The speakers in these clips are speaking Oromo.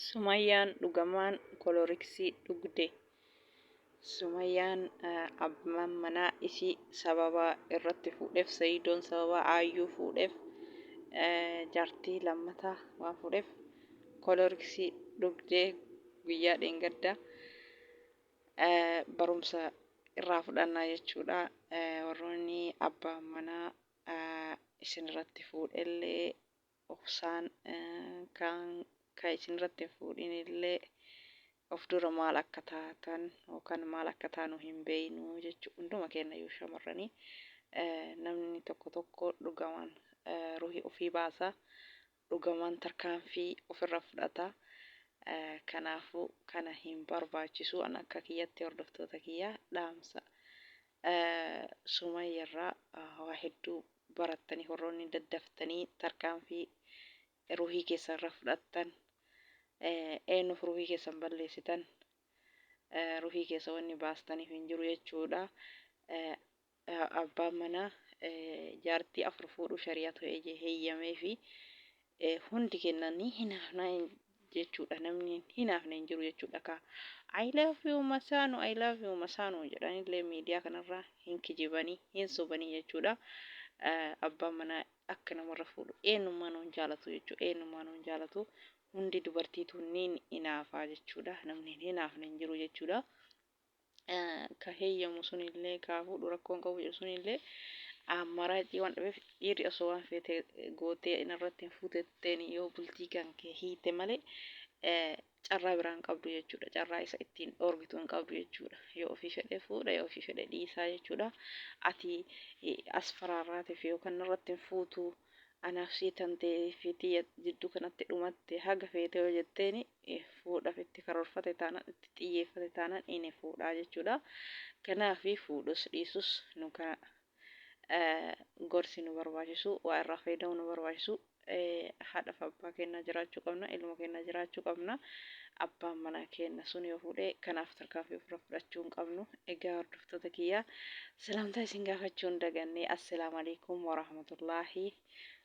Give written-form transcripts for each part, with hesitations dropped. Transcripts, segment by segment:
Sumayyaan dhugamaan kolooriksii dhugde. Sumayyaan abbaan manaa isii sababa irratti fuudheef Sa'iidoon sababa aayyuu fuudheef jaartii lammataa waan fuudheef kolooriksii dhugdee guyyaa dheengaddaa barumsa irraa fudhannaa jechuudha. Warroonni abbaan manaa isin irratti fuudhellee obsaan kan isin irratti fuudhin illee of dura maal akka taatan yookaan maal akka taanu hin beeynu jechuudha. Hunduma keenya iyyuu shamarranii namni tokko tokko dhugamaan ruhii ofii baasa, dhugamaan tarkaanfii ofirra fudhata. Kanaafuu kana hin barbaachisu. An akka kiyyatti hordoftoota kiyyaa dhaamsa Sumayyarraa waa hedduu barattanii warroonni daddaftanii tarkaanfii ruhii keessan irra fudhattan eenyuuf ruhii keessan balleessitan ruhii keessa wanni baastaniif hin jiru jechuudha. Abbaan manaa jaartii afur fuudhuu shari'aatu heeyyamee fi hundi kennanii hinaafnaa jechuudha. Namni hinaafne hin jiru jechuudha. I love you Masaanu, I love you Masaanu jedhanillee miidiyaa kanarraa hin kijibanii hin sobanii jechuudha. Abbaan manaa akka namarra fuudhu eenyummaan hin jaalatu jechuudha. Eenyummaan hin jaalatu hundi dubartiitu ni hinaafaa jechuudha. Namni hinaafne hin jiru jechuudha. Ka heeyyamu sunillee ka fuudhu rakkoon qabu jedhu sunillee ammaraatii waan dhabeef dhiirri osoo waan feete gootee inarratti hin fuutetteen yoo bultii kan kee hiite malee carraa biraan qabdu jechuudha. Carraa isa ittiin dhoorgitu hin qabdu jechuudha. Yoo ofii fedhe fuudha, yoo ofii fedhe dhiisaa jechuudha. Ati as faraarraatiif yookaan irratti hin fuutu anaaf siitan ta'ee fi jidduu kanatti dhumatte haga feete yoo jetteeni fuudhaaf itti karoorfate taanaan itti xiyyeeffate taanaan inni fuudhaa jechuudha. Kanaafi fuudhus dhiisus nu kana gorsi nu barbaachisu waa irraa fayyadamuu nu barbaachisu. Haadha fi abbaa keenya jiraachuu qabna, ilma keenya jiraachuu qabna. Abbaan manaa keenya sun yoo fuudhee kanaaf tarkaanfii ofirra fudhachuu hin qabnu. Egaa hordoftoota kiyyaa salaamtaa isin gaafachuu hin dagannee assalaamu alaikum warahmatullaahi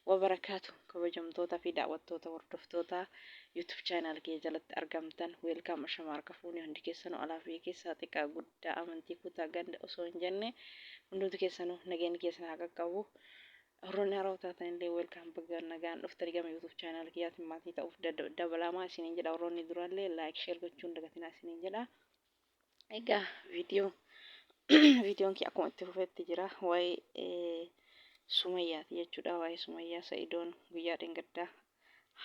wabarakaatu. Kabajamtoota fi daawwattoota hordoftoota YouTube channel kee jalatti argamtan welcome shamarra kafuuni hundi keessanuu alaa fi keessaa xiqqaa guddaa amantii kutaa ganda osoo hin jenne hundumti keessanuu nageenyi keessan haa qaqqabu. Warroonni haroo taatan illee welcome baga nagaan dhuftanii gama YouTube channel kiyyaatiin maatii ta'uuf dabalamaa isiniin jedha. Warroonni duraallee like share gochuun dagatinaa isiniin jedha. Egaa viidiyoon kee akkuma itti fufetti jira waa'ee Sumayyaati jechuudha. Waa'ee Sumayyaa Sa'iidoon guyyaa dheengaddaa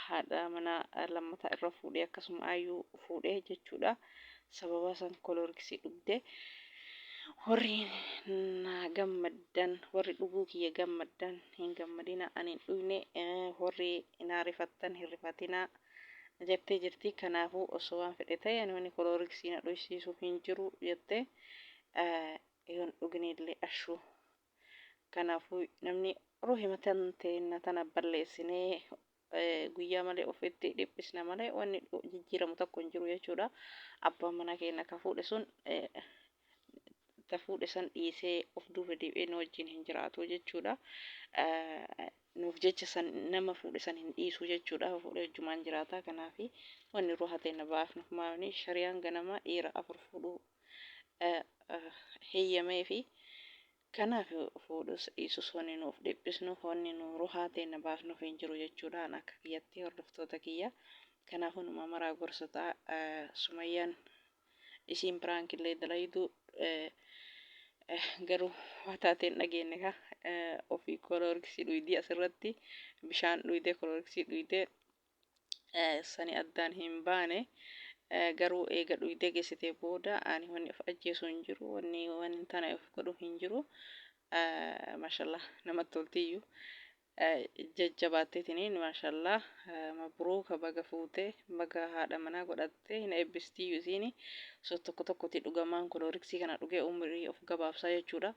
haadha manaa lammataa irra fuudhee akkasuma aayyuu fuudhee jechuudha. Sababa san kolooriksii dhugdee warri na gammaddan warri dhuguu kiyya gammaddan hin gammadina ani hin dhugne warri na rifattan hin rifatina jettee jirti. Kanaafuu osoo waan fedhe ta'e ani wanni kolooriksii na dhuysiisuuf hin jiru jettee yoon dhugnillee ashuu. Kanaafuu namni ruhii mataan ta'e tana balleessinee guyyaa malee ofitti dhiphisna malee wanni jijjiiramu tokko hin jiru jechuudha. Abbaan manaa keenya ka fuudhe sun ta fuudhe san dhiisee of duuba deebi'ee nu wajjin hin jiraatu jechuudha. Nuuf jecha san nama fuudhe san hin dhiisu jechuudha. Fuudhee wajjumaan jiraata. Kanaafi wanni ruha ta'e baafnuuf maafni shari'aan ganama dhiira afur fuudhuu heeyyamee fi kanaaf fuudhus dhiisus wanni nuuf dhiphisnuuf wanni nu ruhaa ta'e baafnuuf hin jiru jechuudha. An akka kiyyatti hordoftoota kiyya. Kanaafuu numa maraa gorsataa Sumayyaan isiin biraankillee dalaytu garuu waa taateen dhageenye ka ofii kolooriksii dhuydii asirratti bishaan dhuydee kolooriksii dhuydee sani addaan hin baane garuu eega dhuydee geessitee booda ani wanni of ajjeesu hin jiru wanni tana of godhu hin jiru. Mashallah namatti toltiyyuu jajjabaatteetiniin mashallah mabruuka baga fuutee baga haadha manaa godhattee hin eebbistiyyuu isiini. So tokko tokkotti dhugamaan kolooriksii kana dhugee umrii of gabaabsaa jechuudha.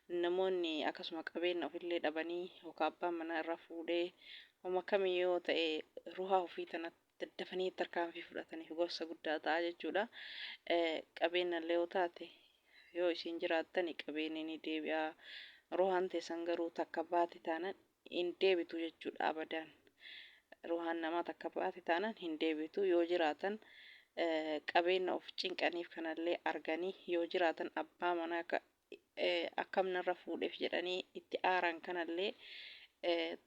Namoonni akkasuma qabeenya ofillee dhabanii yookaan abbaan manaa irraa fuudhee homa kamiyyuu ta'e ruhaa ofii tana daddafanii tarkaanfii fudhataniif gorsa guddaa ta'a jechuudha. Qabeenya illee yoo taate yoo isin jiraattani qabeenyi ni deebi'a. Ruhaan teessan garuu takka baate taanaan hin deebitu jechuudha abadaan. ruhaan namaa takka baate taanaan hin deebitu yoo jiraatan qabeenya of cinqaniif kanallee arganii yoo jiraatan abbaa manaa akkam narra fuudheef jedhanii itti aaran kanallee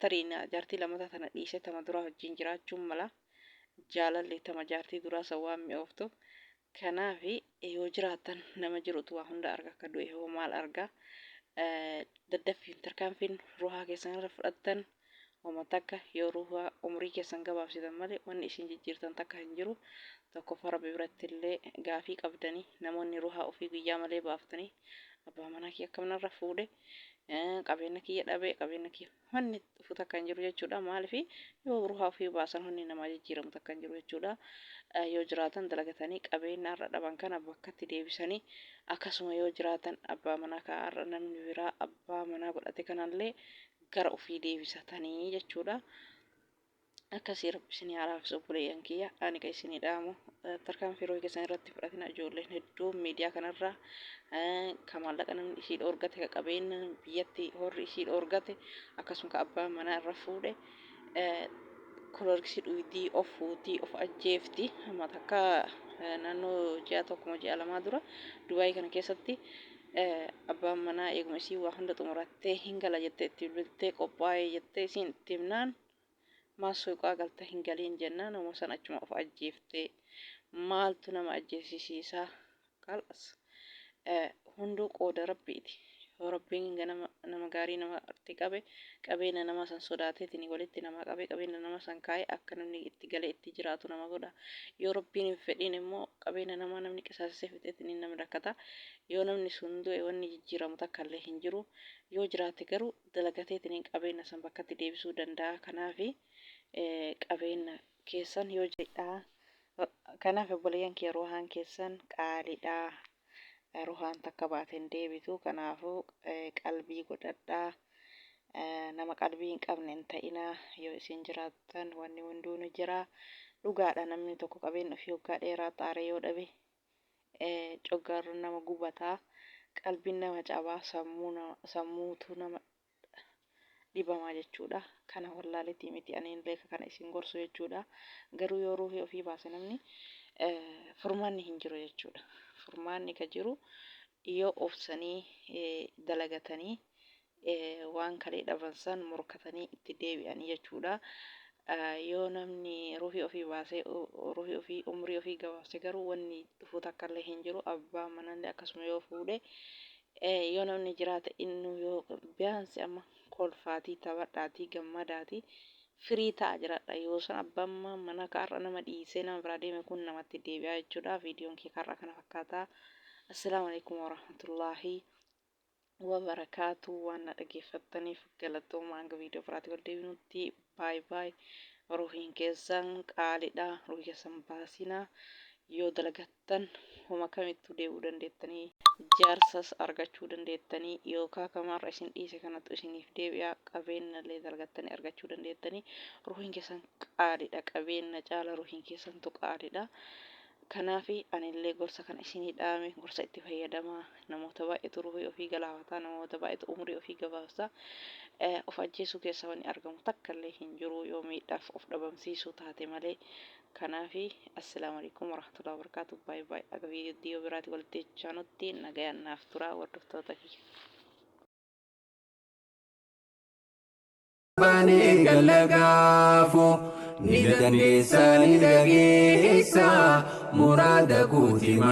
tariina jaartii lamata tana dhiisee tama duraa wajjin jiraachuun mala jaalalli tama jaartii duraa san waan mi'ooftuuf kanaaf yoo jiraatan nama jirutu waa hunda arga akka du'e hoo maal argaa daddaffiin tarkaanfiin ruhaa keessan irra fudhattan wama takka yoo ruhaa umrii keessan gabaabsitan malee wanni isin jijjiirtan takka hin jiru tokko farabee biratti illee gaafii qabdanii namoonni ruhaa ofii guyyaa malee baaftanii abbaa manaa kiyya akkam narra fuudhe qabeenya kiyya dhabee qabeenya kiyya wanni dhufu takka hin jiru jechuudha maaliif yoo ruhaa ofii baasan wanni namaa jijjiiramu takka hin jiru jechuudha yoo jiraatan dalagatanii qabeenya irra dhaban kana bakkatti deebisanii akkasuma yoo jiraatan abbaa manaa kaarra namni biraa abbaa manaa godhate kanallee gara ofii deebisatanii jechuudha. Akkasii rabbi isin haaraaf obboleeyyan kiyya ani kan isin dhaamu tarkaanfii yeroo keessan irratti fudhatina ijoolleen hedduu miidiyaa kanarra kan maallaqa namni ishii dhoorgate ka qabeenya biyyatti horri ishii dhoorgate akkasuma ka abbaa manaa irra fuudhe kolorksii dhuydii of fuutii of ajjeefti amma takka naannoo ji'a tokkuma ji'a lamaa dura Dubaayii kana keessatti abbaan manaa eeguma isii waa hunda xumurattee hin gala jettee itti bilbiltee qophaa'ee jettee isiin itti himnaan maasuuqaa galta hin galiin jennaan nama san achuma of ajjeeftee maaltu nama ajjeesisiisaa qalas hunduu qooda rabbiiti yoo rabbiin nama gaarii nama arti qabe qabeenya nama san sodaateetiin walitti nama qabe qabeenya nama san kaa'ee akka namni itti galee itti jiraatu nama godha yoo rabbiin hin fedhiin immoo qabeenya nama namni qisaasessee fixeetiin nama rakkata yoo namni sun du'e wanni jijjiiramu takka illee hin jiru yoo jiraate garuu dalagateetiin qabeenya san bakkatti deebisuu danda'a kanaafi qabeenya keessan yoo jedhaa kanaaf obboleeyyan kee ruhaan keessan qaaliidhaa ruhaan takka baateen deebitu kanaafuu qalbii godhadhaa nama qalbii hin qabne hin ta'inaa yoo isin jiraattan wanni hunduu ni jira dhugaadha namni tokko qabeenya ofii waggaa dheeraa xaaree yoo dhabe coggaarru nama gubataa qalbiin nama cabaa sammuutu nama dhibamaa jechuudha kana wallaaleetii miti aniin beeka kana isin gorsu jechuudha garuu yoo ruuhii ofii baase namni furmaanni hin jiru jechuudha furmaanni ka jiru yoo obsanii dalagatanii waan kalee dhabansan morkatanii itti deebi'anii jechuudha yoo namni ruuhii ofii baasee ruuhii ofii umrii ofii gabaabse garuu wanni dhufu takka illee hin jiru abbaa manallee akkasuma yoo fuudhe yoo namni jiraate inni yoo biyaansi amma kolfaatii taphadhaatii gammadaatii firii ta'a jiraadha yoo san abbaan mana kaarra nama dhiisee nama biraa deeme kun namatti deebi'aa jechuudha viidiyoon kee kaarra kana fakkaataa assalaamu alaikum warahmatullaahi wabarakaatu waan na dhaggeeffattaniif galatoomaa hanga viidiyoo biraatti wal deebinutti baay baay ruuhiin keessan qaaliidha ruuhii keessan baasinaa yoo dalagattan homa kamittuu deebi'uu dandeettanii jaarsas argachuu dandeettanii yookaan kamarra isin dhiise kanattu isiniif deebi'aa qabeenyallee dalagattanii argachuu dandeettanii ruuhiin keessan qaaliidha qabeenya caala ruuhiin keessantu qaaliidha kanaafi anillee gorsa kana isinii dhaame gorsa itti fayyadamaa namoota baay'eetu ruuhii ofii galaafataa namoota baay'eetu umrii ofii gabaabsa of ajjeesuu keessa wanni argamu takka illee hin jiru yoo miidhaaf of dhabamsiisuu taate malee kanaafi assalaamu alaikum warahmatullahi wabarakatuh baay baay aga viidiyoo biraatti walitti jechanutti nagayaan naaf turaa hordoftoota kiyya Bani galagaafu ni dandeessa ni dhageessa muraada guutima.